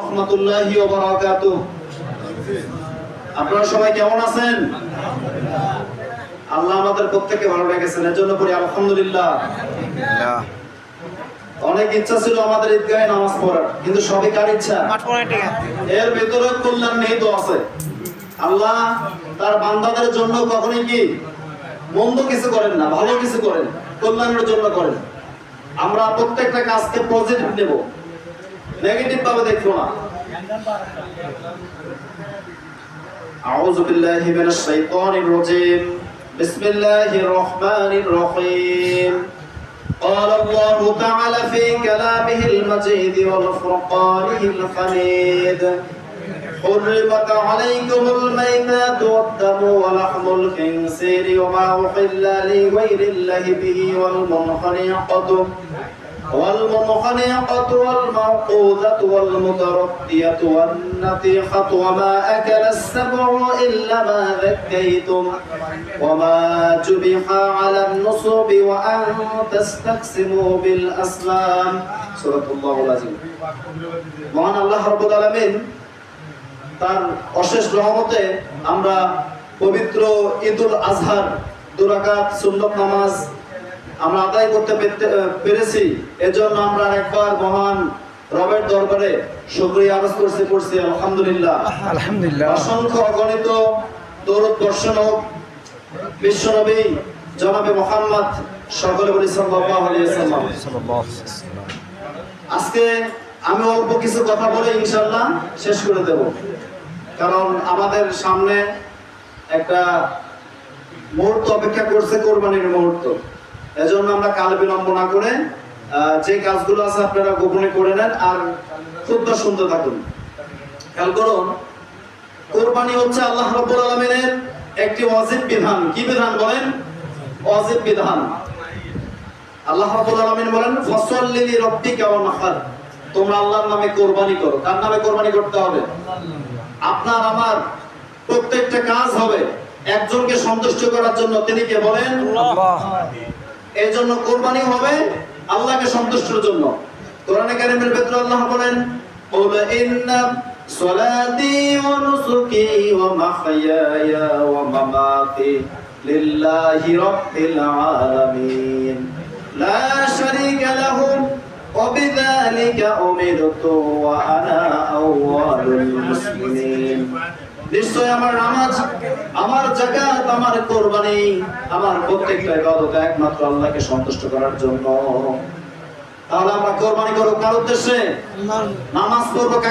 রাহমাতুল্লাহি ওয়া বারাকাতুহু। আপনারা সবাই কেমন আছেন? আল্লাহ আমাদের প্রত্যেককে ভালো রেখেছেন, এর জন্য পড়ি আলহামদুলিল্লাহ। অনেক ইচ্ছা ছিল আমাদের ঈদগাহে নামাজ পড়ার, কিন্তু সবই কার ইচ্ছা? এর ভিতরে কল্যাণ নেই তো আছে। আল্লাহ তার বান্দাদের জন্য কখনোই কি মন্দ কিছু করেন না, ভালো কিছু করেন, কল্যাণের জন্য করেন। আমরা প্রত্যেকটা কাজকে পজিটিভ নেব, নেগেটিভ ভাবে দেখবো না। আউযু বিল্লাহি মিনাশ শাইতানির রাজীম। বিসমিল্লাহির রহমানির রহিম। قال الله تعالى في كلامه المجيد والفرقانه الحميد حرمت عليكم الميتات والدم ولحم الخنزير وما أحل لغير الله به والمنخنقة والموقوذة والمتردية والنطيحة وما أكل السبع إلا ما ذكيتم وما جبح على النصب وأن تستقسموا بالأزلام سورة الله العظيم। মহান আল্লাহ রাব্বুল আলামিন তার অশেষ রহমতে আমরা পবিত্র ঈদুল আজহার 2 রাকাত সুন্নত নামাজ আমরা আদায় করতে পেরেছি। এজন্য আমরা একবার মহান রবের দরবারে শুকরিয়া আদায় করছি আলহামদুলিল্লাহ। অসংখ্য অগণিত দরুদ বর্ষণ হোক বিশ্বনবী জনাবে মুহাম্মদ সকলে বলি সাল্লাল্লাহু আলাইহি ওয়াসাল্লাম। আজকে আমি অল্প কিছু কথা বলে ইনশাআল্লাহ শেষ করে দেব, কারণ আমাদের সামনে একটা মুহূর্ত অপেক্ষা করছে, কোরবানির মুহূর্ত। এজন্য আমরা কাল বিলম্ব না করে যে কাজগুলো আছে আপনারা গোপনে করে নেন আর খুবটা শুনতে থাকুন। খেয়াল করুন, কোরবানি হচ্ছে আল্লাহ রাব্বুল আলামিনের একটি ওয়াজিব বিধান। কি বিধান বলেন? ওয়াজিব বিধান। আল্লাহ রাব্বুল আলামিন বলেন ফাসাল্লি লিরাব্বিকা ওয়ানহার, তোমরা আল্লাহর নামে কোরবানি করো। কার নামে কোরবানি করতে হবে? আপনার আমার প্রত্যেকটা কাজ হবে একজনকে সন্তুষ্ট করার জন্য। তিনি কে বলেন? আল্লাহ। এই জন্য কোরবানি হবে আল্লাহকে সন্তুষ্টের জন্য। কোরআনে কারীমের ভিতরে আল্লাহ বলেন কুল ইন্না সলাতি ওয়া নুসুকি ওয়া মাহইয়ায়া ওয়া মামাতি লিল্লাহি রাব্বিল আলামিন লা শারীকা লাহু ওয়া বিযালিকা উমিরতু ওয়া আনা আউওয়ালুল মুসলিমিন। নিশ্চয় আমার নামাজ, আমার যাকাত, আমার কোরবানি, আমার প্রত্যেকটা ইবাদত একমাত্র আল্লাহকে সন্তুষ্ট করার জন্য। তাহলে আমরা কোরবানি করব কার উদ্দেশ্যে? নামাজ পড়ব কাকে?